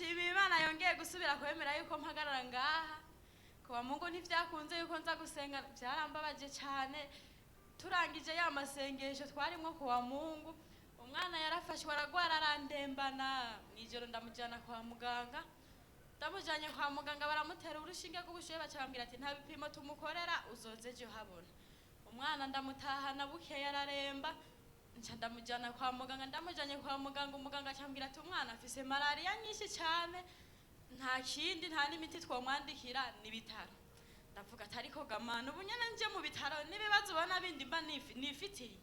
ndashima Imana yongeye gusubira kwemera yuko mpagarara ngaha kuwa Mungu ntivyakunze yuko nza gusenga byarambabaje cyane turangije ya masengesho twarimwo kuwa Mungu umwana yarafashwe aragwara arandembana mwijoro ndamujana kwa muganga ndamujanye kwa muganga baramutera urushinge rw'ubushuhe bacambwira ati nta bipimo tumukorera uzoze ejo habona umwana ndamutahana buke yararemba nca ndamujana kwa muganga ndamujanye kwa muganga umuganga acambwira ati umwana afise malaria nyinshi cyane nta kindi nta n'imiti twomwandikira n'ibitaro ndavuga ati ariko gamana ubu nyene nje mu bitaro n'ibibazo ubona bindi mba nifitiye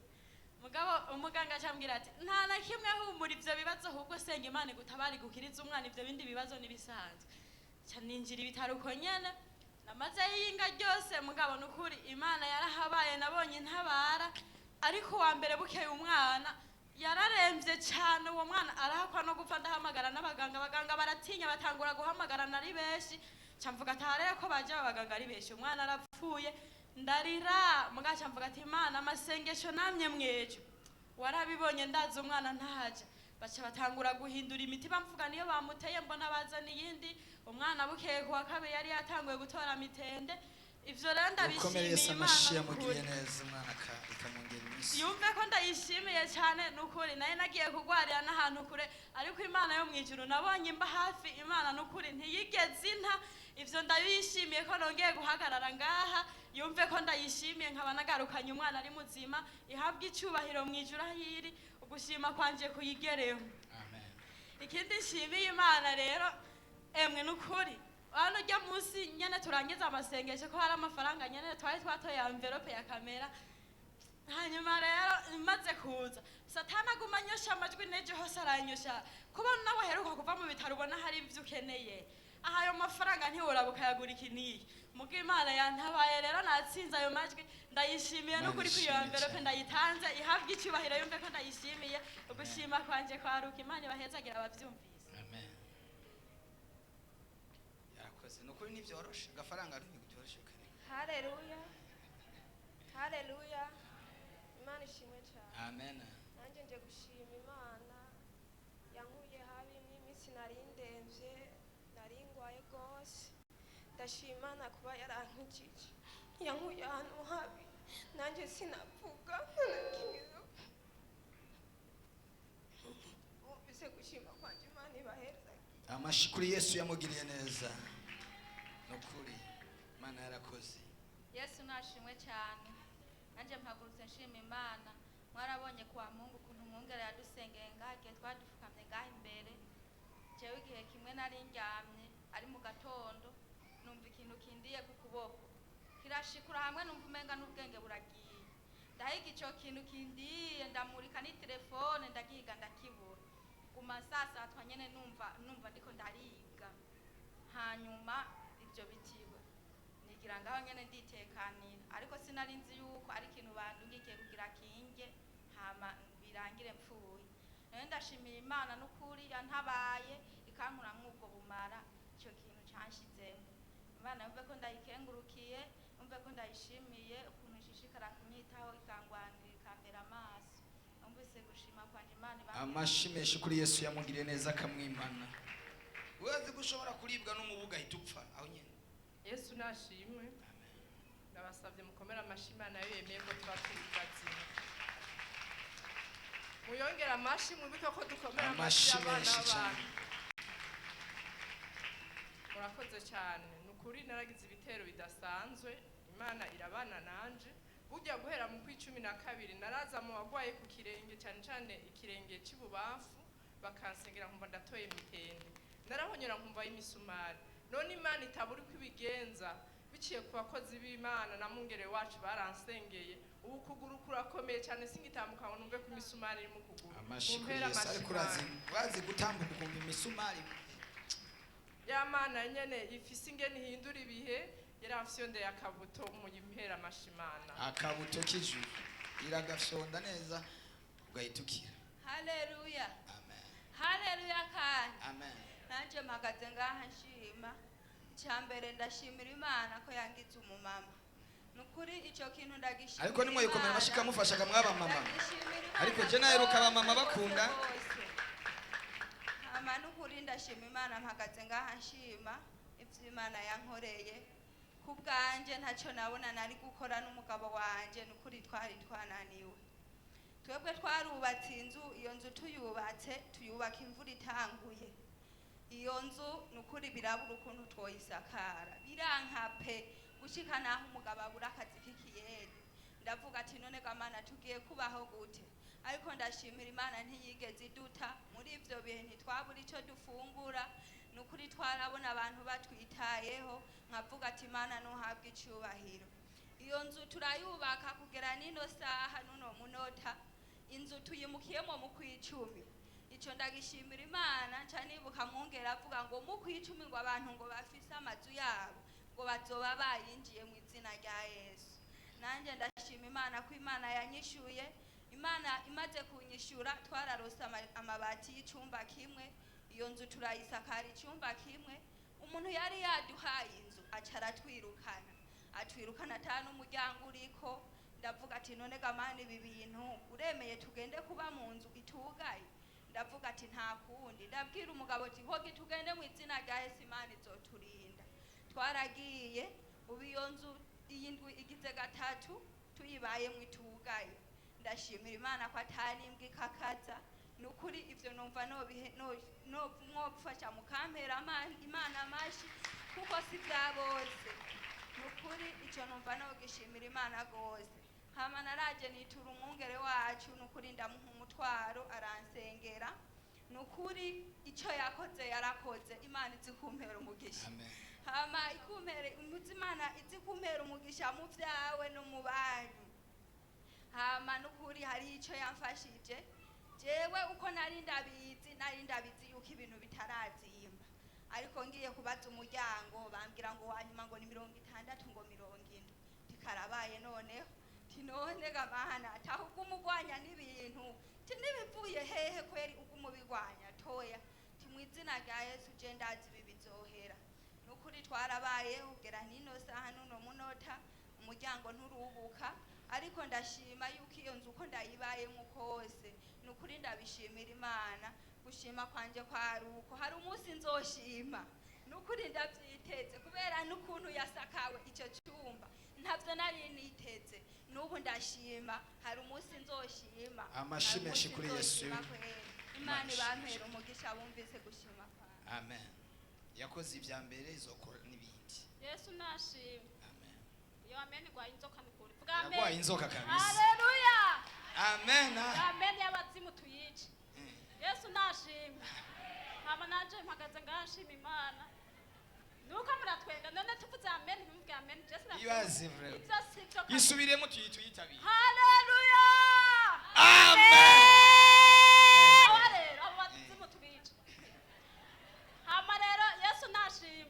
mugabo umuganga acambwira ati nta na kimwe humura ivyo bibazo ahubwo senga Imana gutabari gukiriza umwana ivyo bindi bibazo nibisanzwe ca ninjira ibitaro uko nyene namaze yinga ryose mugabo nukuri Imana yarahabaye nabonye ntabara ariko wa mbere bukeye umwana yararemvye cyane uwo mwana arahakwa no gupfa ndahamagara n'abaganga baratinya batangura guhamagara nari benshi camvuga atare ko baje abaganga ari benshi umwana arapfuye ndarira mugaca mvuga ati Imana amasengesho namye mwejo warabibonye ndaza umwana ntahaje baca batangura guhindura imiti bamvuga niyo bamuteye mbona bazana iyindi umwana bukeye kuwa kabiri yari yatanguye gutora mitende ivyo rero ndabishimiye Imana yumve ko ndayishimiye cyane nukuri naye nagiye kugwarira n'ahantu kure ariko Imana yo mwijuru nabonye imba hafi Imana nukuri ntiyigeze inta ivyo ndabishimiye ko nongeye guhagarara ngaha yumve ko ndayishimiye nkaba nagarukanye umwana ari muzima ihabwa icubahiro mwijuru ahiri ugushima kwanje kuyigereho amen ikindi nshimiye Imana rero emwe nukuri Wano jya musi nyene turangiza amasengesho ko hari amafaranga nyene twari twatoye envelope ya kamera hanyuma rero maze kuza satana gumanyosha amajwi neje hose aranyosha kubona nawe heruka kuva mu bitaro ubona hari ivyo ukeneye aha ayo mafaranga ntiworabuka yagura ikiniye mugo Imana yantabaye rero natsinze ayo majwi ndayishimiye no kuri iyo envelope ndayitanze ihabwa icubahiro yumve ko ndayishimiye ugushima kwanje kwaruka Imana bahezagira abavyumvise amen nukuri nivyoroshe gafaranga ntibyoroshe kare haleluya haleluya Imana ishimwe cyane amen nanje nje gushima Imana yankuye habi n'iminsi narindemvye naringwaye gose ndashima Imana kuba yarankijije yankuye ahantu habi nanje sinavuga nakimizo ubise gushima kwanje Imana ibaheza amashikuri Yesu yamugiriye neza nukuri Imana yarakoze Yesu nashimwe cyane nanje mpagurutse nshima Imana mwarabonye kwa Mungu kuntu mwongera yadusengeye ngake twadufukamye ngahe imbere jewe igihe kimwe nari ndyamye ari mu gatondo numva ikintu kindiye ku kuboko kirashikura hamwe numva umenga n'ubwenge buragiye ndahiga ico kintu kindiye ndamurika ni telefone ndagiga ndakibura kuma sasa twanyene numva ndiko ndariga hanyuma ivyo bitiwe nigira ngaho nyene nditekanira ariko sinarinzi yuko ari ikintu bandungikiye kugira kinge hama birangire mpfuye nayo ndashimira Imana n'ukuri yantabaye ikankura mw'ubwo bumara ico kintu canshizemo Imana yumve ko ndayikengurukiye yumve ko ndayishimiye ukuntu ishishikara kunyitaho ikangwanira ikambera amaso numvise gushima kwanje Imana amashimeshi kuri Yesu yamugiriye neza akamwimana wazi gushobora kuribwa n'umubuga hitupfa aho nyene Yesu nashimwe ndabasabye mukomera amashima nayo yemeye ko twatwibazina muyongera amashi mubike ko dukomera amashi abana b'abantu murakoze cyane nukuri naragize ibitero bidasanzwe Imana irabana nanje burya guhera mu 12 naraza mu bagwaye ku kirenge cyane ikirenge cy'ibubamfu bakansengera nkumva ndatoye mitende narahonyera nkumva imisumari none Imana itaburi kwibigenza biciye ku bakozi b'Imana na mungere wacu baransengeye ubu kuguru kurakomeye cyane singitambuka ngo numve ku misumari iri mu kuguru amashikuri Yesu ariko bazi gutambuka kumva imisumari ya Mana nyene ifise ingene ihindura ibihe yarafyonde yakabuto mu impera amashimana akabuto k'ijuru iragafyonda neza ugahitukira haleluya amen haleluya kandi amen nanje mpagaze ngaha nshima cyambere ndashimira Imana ko yangize umumama nukuri ico kintu ndagishimira ariko nimwe yikomera amashika mufashaga mwaba mama ariko je naheruka aba mama bakunda ama n'ukuri ndashima imana mpagaze ngaha nshima ibyo imana yankoreye ku bwanjye ntacyo nabona nari gukora n'umugabo wanjye n'ukuri twari twananiwe twebwe twarubatse inzu iyo nzu tuyubaka imvura itanguye iyo nzu n'ukuri birabura ukuntu twoyisakara biranka pe gushika naho umugabo abura akazi k'ikiyeri ndavuga ati none gamana tugiye kubaho gute ariko ndashimira imana ntiyigeze iduta muri ivyo bihe ntitwabura ico dufungura n'ukuri twarabona abantu batwitayeho nkavuga ati imana ntuhabwe icubahiro iyo nzu turayubaka kugera nino saha nuno munota inzu tuyimukiyemo mu kw'icumi ico ndagishimira imana nca nibuka mwongera avuga ngo mu kw'icumi ngo abantu ngo bafise amazu yabo ngo bazoba bayinjiye mu izina rya Yesu nanje ndashima imana ko imana yanyishuye imana imaze kunyishura twararose amabati y'icumba kimwe iyo nzu turayisakara icumba kimwe umuntu yari yaduhaye inzu acara atwirukana atanu umuryango uriko ndavuga ati none gamana ibi bintu uremeye tugende kuba mu nzu itugaye ndavuga ati nta kundi ndabwira umugabo ati hogi tugende mu izina rya Yesu imana izoturinda twaragiye ubu iyo nzu iyindwi igize gatatu tuyibaye mu itugaye ndashimira imana ko atari imbwa ikakaza nukuri ivyo numva mwofasha mukampera imana amashi kuko si bya bose nukuri ico numva nogishimira imana gose hama naraje nitura umwungere wacu nukuri ndamuha umutwaro aransengera nukuri ico yakoze yarakoze imana izi kumpera umugisha hama imana izi kumpera umugisha mu vyawe no mu banyu hama nukuri hari ico yamfashije jewe uko nari ndabizi yuko ibintu bitarazimba ariko ngiye kubaza umuryango bambwira ngo wanyuma ngo ni 60 ngo 70 tikarabaye noneho tinone gamana tahubwo umugwanya n'ibintu tinibivuye hehe kweri ugumubigwanya toya timwizina rya Yesu je ndazi bibizohera nukuri twarabaye ugera nino saha nuno munota umuryango nturubuka ariko ndashima yuko iyo nzu uko ndayibayemo kose nukuri ndabishimira imana gushima kwanje kwaruko hari umunsi nzoshima nukuri ndavyiteze kubera n'ukuntu yasakawe ico cyumba ntavyo nari niteze n'ubu ndashima hari umunsi nzoshima amashimeshi kuri Yesu imana bampera umugisha bumvise gushima kwa amen yakoze ibya mbere izokora n'ibindi Yesu nashimye amen yo amen gwa inzoka nukuri vuga yagwa amen inzoka kabisa haleluya amen amen yabazimu tuyice Yesu nashimye hama nanje mpagaze ngashima imana nuko muratwenga none tuvuze amen mvuge amen Yesu ibaze vreo ibyo sivyo yisubiremo tuyitabira haleluya amen rero abazimu tubice hama rero Yesu nashimye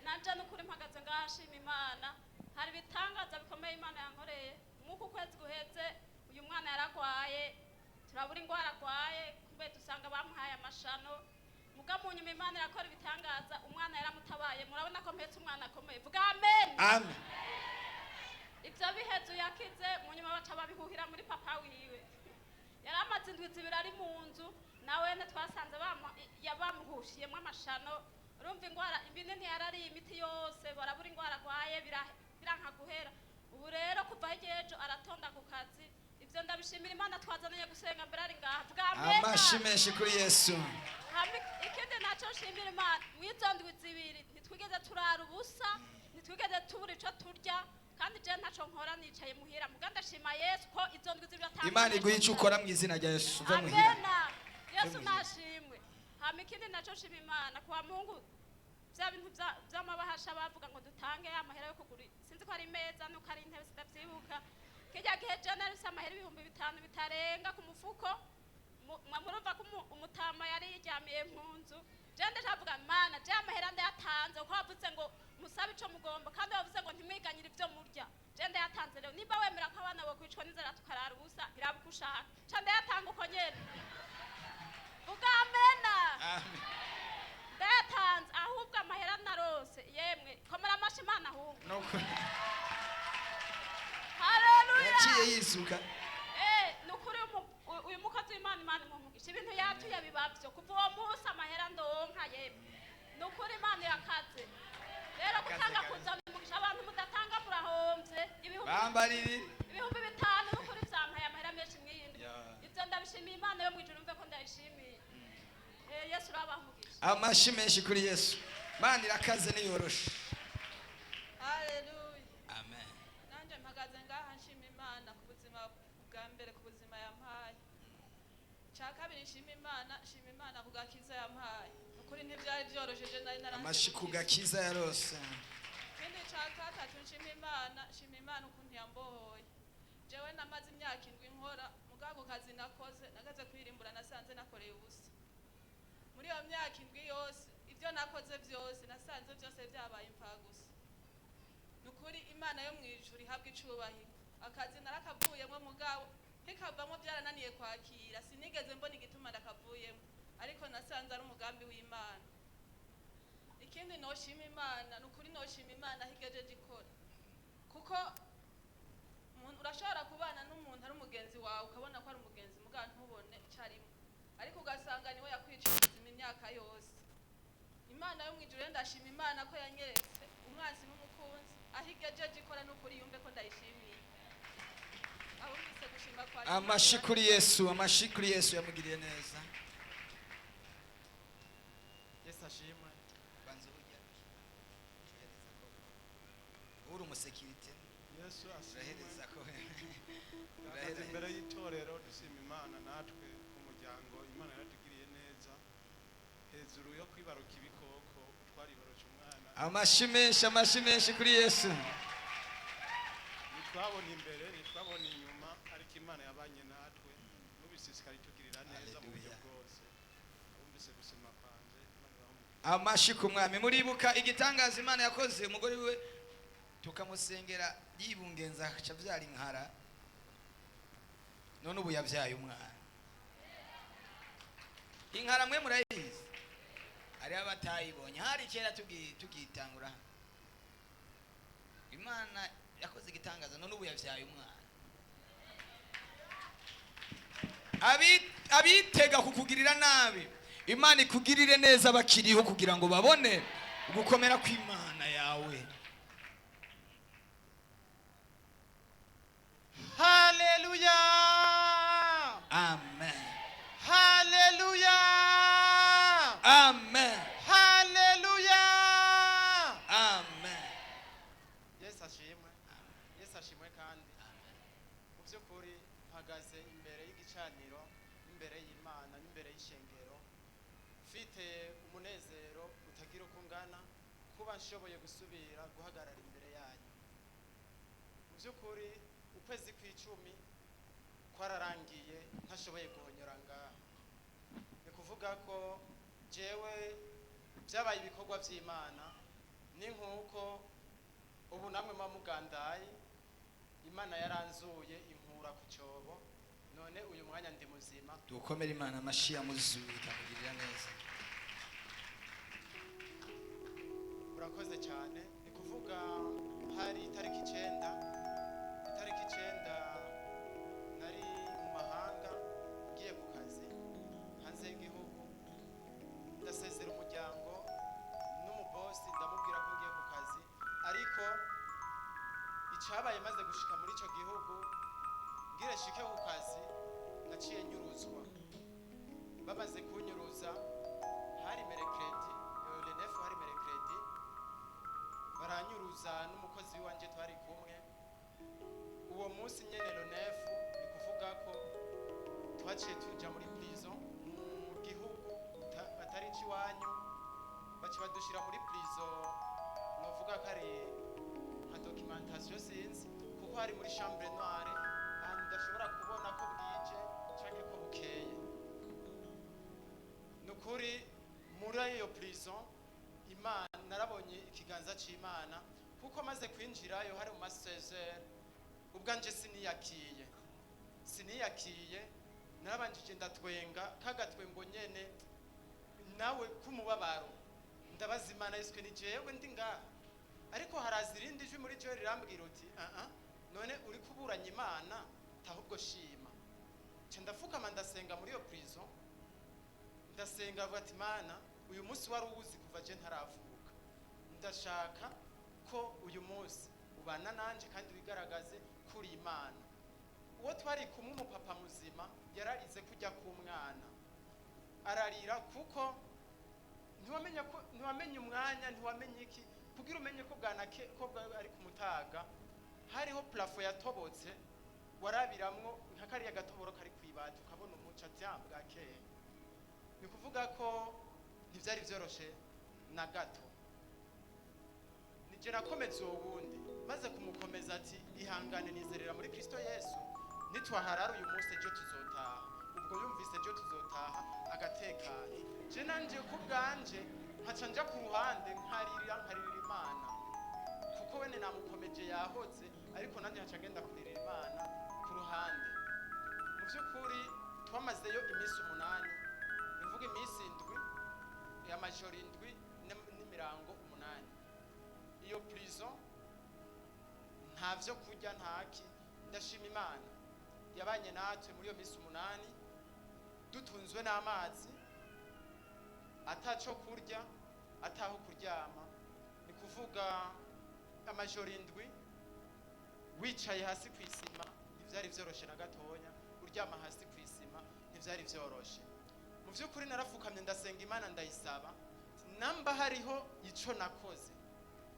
nanje nukuri mpagaze ngashima imana hari bitangaza bikomeye imana yankoreye muko kwezi guheze uyu mwana yaragwaye turabura ingwara agwaye kumbe dusanga bamuhaye amashano muga mu nyuma imana irakora ibitangaza umwana yaramutabaye murabona ko mpetse umwana akomeye vuga amen amen ivyo bihezo yakize mu nyuma baca babihuhira muri papa wiwe yaramaze indwi zibiri ari mu nzu nawene twasanze yabamuhushiyemwo amashano urumva ingwara ibinini yarari imiti yose barabura ingwara agwaye biranka guhera ubu rero kuva hirya aratonda ku kazi ivyo ndabishimira imana twazananye gusenga mbere ari ngaha vuga amen amashimeshi kuri Yesu ikindi naco nshimira imana mwizo ndwi zibiri ntitwigeze turara ubusa ntitwigeze tubura ico turya kandi je ntaco nkora nicaye muhira muga ndashima Yesu ko izo ndwi zibiri atanga imana iguha icyo ukora mu izina rya Yesu uva muhira amen Yesu nashimwe hama ikindi naco nshima imana kwa Mungu bya bintu by'amabahasha bavuga ngo dutange amahera yo kugura sinzi ko ari meza nuko ari intebe sidavyibuka kijya gihe je narose amahera 5,000 bitarenga ku mufuko murumva ko umutama yari yiryamiye mu nzu je ndavuga mana je amahera ndayatanze uko wavuze ngo musabe ico mugomba kandi wavuze ngo ntimwiganyire ivyo murya je ndayatanze rero niba wemera ko abana bokwicwa n'inzara tukarara ubusa birabukushaka ca ndayatanga uko nyene vuga amena amen ndayatanze ahubwo amahera narose yemwe komera amashi imana ahubwo nuko haleluya yaciye yizuka nukuri uyu mukozi w'imana imumugisha ibintu yatuye bibavyo kuva uwo munsi amahera mbariri ibihumbi bitanu n'ukuri vyampaye amahera menshi mwiyindi Ya. ivyo ndabishimiye imana yo mwijuru mve ko ndayishimiye yesu urabamugisha amashi menshi kuri yesu mana irakaze niyoroshe haleluya amen nanje mpagaze ngaha nshima imana ku buzima bwa mbere ku buzima yampaye cya kabiri nshima imana ku gakiza yampaye ukuri ntibyari byoroheje nari naranze amashi ku gukizwa. gakiza yarose ikindi cya gatatu nshima imana ukuntu yambohoye jewe namaze imyaka 7 nkora mugabo kazi nakoze nagaze kwirimbura nasanze nakoreye ubusa muri iyo myaka 7 yose ibyo nakoze byose nasanze byose byabaye impfagusa nukuri imana yo mwijuru ihabwa icubahiro akazi narakavuyemo mugabo nkikavamo byarananiye kwakira sinigeze mbona igituma ndakavuyemo ariko nasanze ari umugambi w'imana ikindi noshima imana nukuri noshima imana higejeje ikora kuko urashobora kubana n'umuntu ari umugenzi wawe ukabona ko ari umugenzi mugabo ntubone icarimwe ariko ugasanga niwe yakwicira imyaka yose imana yo mwijuru ndashima imana ko yanyeretse umwanzi n'umukunzi ahigejeje ikora nukuri yumve ko ndayishimiye abumvise gushima kwa amashi kuri yesu amashi kuri yesu yamugiriye neza Yesu ashimwe. banza urya uri umusekirite Yesu ashimwe. urahereza ko Ahagaze imbere y'itorero dushima Imana natwe umuryango Imana yaratugiriye neza hejuru yo kwibaruka ibikoko twaribaruje umwana amashi menshi kuri yesu nitwabona imbere nitwabona inyuma ariko Imana yabanye natwe n'ubishishikari tugirira neza mu buryo Hallelujah. bwose abumvise gusoma kwanje Imana ibahe amashi ku mwami muribuka igitangaza imana yakoze umugore we tukamusengera yibungenza aca abyara inkara none ubu yabyaye umwana inkara mwe murayizi hariho abatayibonye hari kera tugitangura imana yakoze igitangaza none ubu yabyaye umwana abitega kukugirira nabi imana ikugirire neza bakiriho kugira ngo babone ugukomera kw'imana yawe Haleluya! amen Haleluya! amen Haleluya! amen Yesu ashimwe. Yesu ashimwe kandi mu by'ukuri mpagaze imbere y'igicaniro imbere y'Imana n'imbere y'ishengero mfite umunezero utagira uko ungana kuba nshoboye gusubira guhagarara imbere yanyu mu by'ukuri ukwezi kw'icumi kwararangiye ntashoboye guhonyora ngaha ni kuvuga ko jewe byabaye ibikorwa by'Imana ni nk'uko ubu namwe mugandaye Imana yaranzuye inkura ku cyobo none uyu mwanya ndi muzima dukomere imana amashi yamuzuye ikamugirira neza murakoze cyane ni kuvuga hari itariki 9 nari mu mahanga ngiye ku kazi hanze y'igihugu ndasezera umuryango n'umubosi ndamubwira ko ngiye ku kazi ariko icabaye maze gushika muri ico gihugu ngire shike ku kazi naciye nyuruzwa bamaze kunyuruza hari merekredi le 9 hari merekredi baranyuruza n'umukozi wanje twari kumwe uwo munsi nyene le 9 ni kuvuga ko twaciye tuja muri prison mu gihugu atari ciwanyu baci badushira muri prison novuga ko ari nka documentation sinzi kuko hari muri chambre noire ahantu ndashobora kubona ko bwije canke ko bukeye nukuri muri iyo prison Imana narabonye ikiganza c'Imana kuko maze kwinjirayo hari mu masezero ubwanje siniyakiye narabanjije ndatwenga kagatwengo nyene nawe kumubabaro ndabaza Imana yiswe ni jewe ndi ngaha ariko haraza irindi jwi muri jewe rirambwira uti none uri kuburanya Imana tahubwo shima nca ndafukama ndasenga muri iyo prison ndasenga avuga ati Mana uyu munsi wari uwuzi kuva je ntaravuka ndashaka ko uyu munsi ubana nanje kandi wigaragaze ko yakuriye imana. Uwo twari kumwe umupapa muzima yararize kujya k'umwana ararira kuko ntiwamenye umwanya, ntiwamenye iki kugira umenye ko ari ku mutaga hariho plafo yatobotse warabiramwo nka kariya gatoboro kari kwibati ukabona umuco bwa kera. Ni kuvuga ko ntibyari byoroshe na gato. Nije nakomeza uwo wundi maze kumukomeza ati ihangane nizerera muri Kristo Yesu, nitwaharara uyu munsi ejo tuzotaha. Ubwo yumvise ejo tuzotaha agatekanye. Je nanje ku bwanje nkaca nja ku ruhande nkaririra Imana kuko wene namukomeje yahoze, ariko nanjye nkaca ngenda kuririra Imana ku ruhande. Mu by'ukuri twamazeyo iminsi 8, mvuga iminsi 7 y'amajoro 7 n'imirango 8. Iyo prison nta vyo kurya ntaki, ndashima Imana yabanye natwe muri iyo minsi 8 dutunzwe n'amazi, ataco kurya, ataho kuryama. Ni kuvuga amajoro 7 wicaye hasi ku isima ntivyari vyoroshe na gatonya, uryama hasi ku isima ntivyari vyoroshe. Mu vy'ukuri narafukamye ndasenga Imana ndayisaba, namba hariho ico nakoze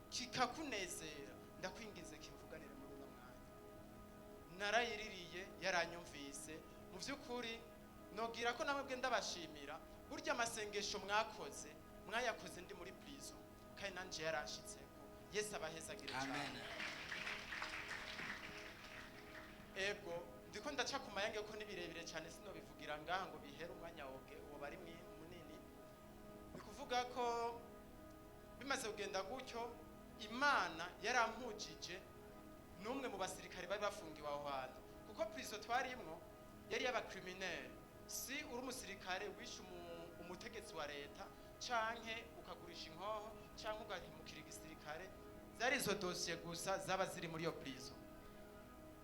kikakunezera ndakwingize kimvuganire muri uno mwanya. Narayiririye yaranyumvise. Mu vy'ukuri nogira ko namwe ndabashimira, burya amasengesho mwayakoze ndi muri prison kandi nanje yarashitseko. Yesu abahezagire cyane. Amen. Ego ndiko ndaca ku mayange ko nibirebire cyane sinobivugira ngaha ngo bihere umwanya uwo bari munini. Ni kuvuga ko bimaze kugenda gutyo Imana yarampujije n'umwe mu basirikare bari bafungiwe aho hantu, kuko prison twarimwo yari y'abacriminel. Si uri umusirikare wishe umutegetsi wa leta canke ukagurisha inkoho canke ugahimukira igisirikare, zari izo dosiye gusa zaba ziri muri iyo prison.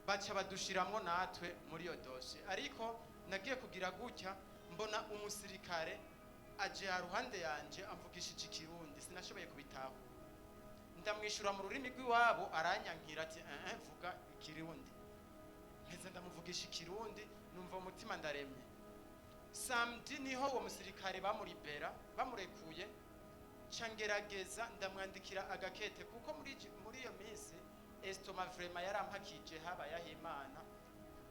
Baca badushiramwo natwe muri iyo dosiye, ariko nagiye kugira gutya mbona umusirikare aje haruhande yanje amvugishije Ikirundi, sinashoboye kubitaho. Ndamwishura mu rurimi rw'iwabo aranyankira ati vuga Ikirundi. Mpeze ndamuvugisha Ikirundi, numva umutima ndaremye. Samedi niho uwo musirikare bamurekuye, cangerageza ndamwandikira agakete kuko muri iyo minsi estoma vraiment yarampakije haba yahimana.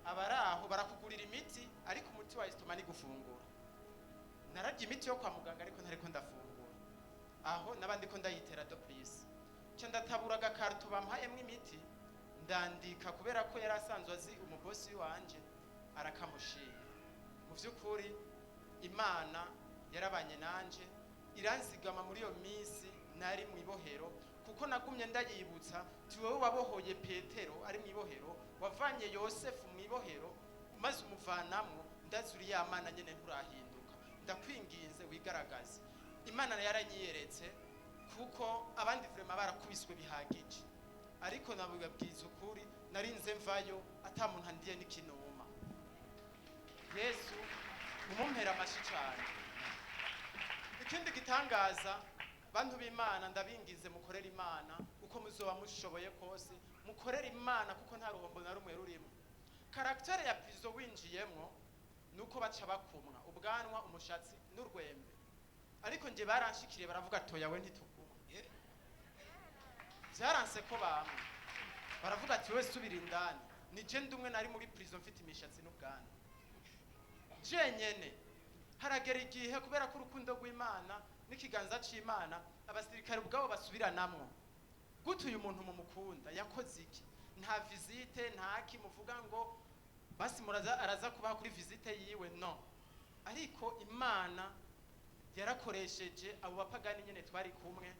Abaraho barakugurira imiti ariko umuti wa estoma ni gufungura. Nararya imiti yo kwa muganga ariko ntariko ndafungura. Aho nabandi ko ndayitera doplisi. Cyo ndatabura agakarto bampayemwe imiti ndandika kubera ko yarasanzwe azi umubosi wanje arakamushira. Mu vy'ukuri Imana yarabanye nanje iranzigama muri iyo minsi nari mu ibohero, kuko nagumye ndayibutsa ti wowe wabohoye Petero ari mu ibohero, wavanye Yosefu mu ibohero maze umuvanamwo, ndazuri ya Mana nyene nturahinduka, ndakwinginze wigaragaze. Imana yaranyiyeretse kuko abandi vraiment barakubiswe bihagije, ariko nabibabwiza ukuri narinze mvayo atamuntu andiye n'ikinuma. Yesu umumpera amashi cyane. Ikindi gitangaza bantu b'Imana ndabingize mukorera Imana uko muzoba mushoboye kose, mukorera Imana kuko nta ruhombo na rumwe rurimo. Karaktere ya prison winjiyemwo nuko baca bakumwa ubwanwa, umushatsi n'urwembe, ariko nje baranshikiriye baravuga toya we ntitukuma. Byaranse ko bamwe baravuga ati we subira indani. Nije ndumwe nari muri prison mfite imishatsi n'ubwanwa jenyene. Haragera igihe kubera ko urukundo rw'Imana n'ikiganza c'Imana abasirikare ubwabo basubiranamwo. Gute uyu muntu mumukunda yakoze iki? Nta visite ntaki muvuga ngo basi araza kubaha kuri visite yiwe, no. Ariko Imana yarakoresheje abo bapagani nyene twari kumwe,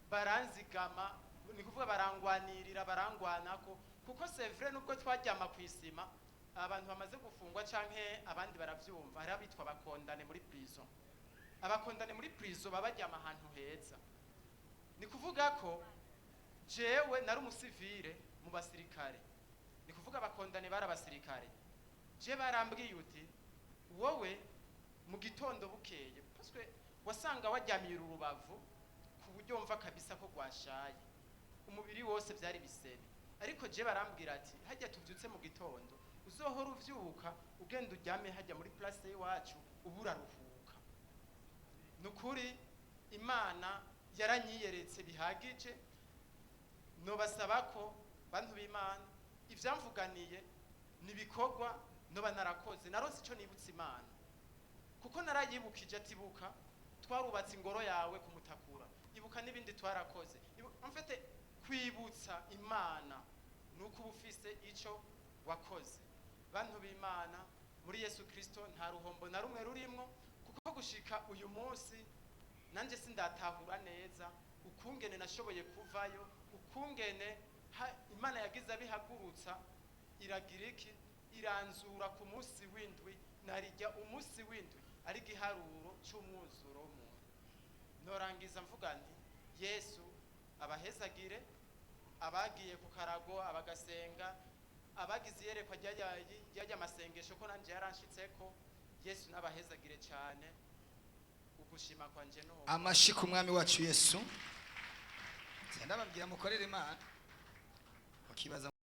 baranzigama, ni kuvuga barangwanirira, barangwanako, kuko c'est vrai nubwo twajyama ku isima abantu bamaze gufungwa canke abandi baravyumva, hari abitwa bakondane muri prison. Abakondane muri prison babajyama ahantu heza. Ni kuvuga ko jewe nari umusivile mu basirikare, ni kuvuga bakondane bari abasirikare. Je barambwiye uti wowe mu gitondo bukeye, parce wasanga wajyamiye urubavu ku buryo mva kabisa ko gwashaye, umubiri wose byari bisebe. ariko je barambwira ati hajya tuvyutse mu gitondo uzohora uvyuka ugenda uryame hajya muri place y'iwacu ubura ruhuka. Nukuri Imana yaranyiyeretse bihagije, nobasaba ko bantu b'Imana ivyamvuganiye nibikorwa noba narakoze, naronse ico nibutsa Imana kuko narayibukije ati buka twarubatse ingoro yawe kumutakura, ibuka n'ibindi twarakoze. Mfite kwibutsa Imana nuko ubufise ico wakoze. Bantu b'Imana muri Yesu Kristo nta ruhombo na rumwe rurimwo, kuko gushika uyu munsi nanje sindatahura neza ukungene nashoboye kuvayo, ukungene Imana yagize abihagurutsa iragira iki iranzura ku munsi w'indwi, narijya umunsi w'indwi ari giharuro c'umwuzuro mu. Norangiza mvuga nti Yesu abahezagire, abagiye ku karago abagasenga, abagize iyerekwa ryajya amasengesho ko nanje yaranshitseko, Yesu nabahezagire cyane. Ugushima kwanje no amashi ku mwami wacu Yesu. Ndababwira mukorere Imana ukibaza